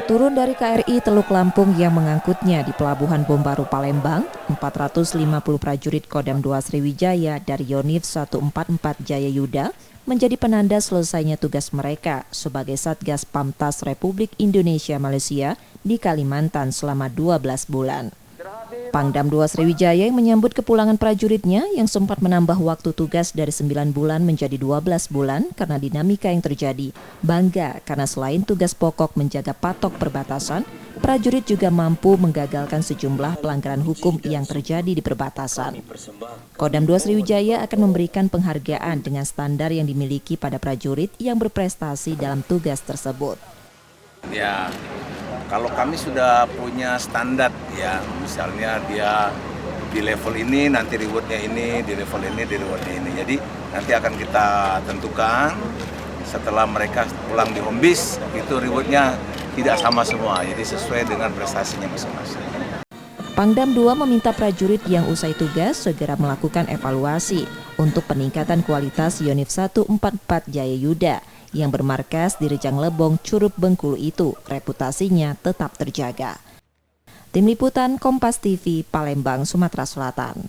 Turun dari KRI Teluk Lampung yang mengangkutnya di Pelabuhan Bom Baru Palembang, 450 prajurit Kodam 2 Sriwijaya dari Yonif 144 Jayayuda menjadi penanda selesainya tugas mereka sebagai Satgas Pamtas Republik Indonesia Malaysia di Kalimantan selama 12 bulan. Pangdam 2 Sriwijaya yang menyambut kepulangan prajuritnya yang sempat menambah waktu tugas dari 9 bulan menjadi 12 bulan karena dinamika yang terjadi. Bangga karena selain tugas pokok menjaga patok perbatasan, prajurit juga mampu menggagalkan sejumlah pelanggaran hukum yang terjadi di perbatasan. Kodam 2 Sriwijaya akan memberikan penghargaan dengan standar yang dimiliki pada prajurit yang berprestasi dalam tugas tersebut. Ya, kalau kami sudah punya standar ya, misalnya dia di level ini, nanti rewardnya ini, di level ini, di rewardnya ini. Jadi nanti akan kita tentukan setelah mereka pulang di home base, itu rewardnya tidak sama semua, jadi sesuai dengan prestasinya masing-masing. Pangdam 2 meminta prajurit yang usai tugas segera melakukan evaluasi untuk peningkatan kualitas Yonif 144 Jayayuda yang bermarkas di Rejang Lebong, Curup Bengkulu itu reputasinya tetap terjaga. Tim Liputan Kompas TV, Palembang, Sumatera Selatan.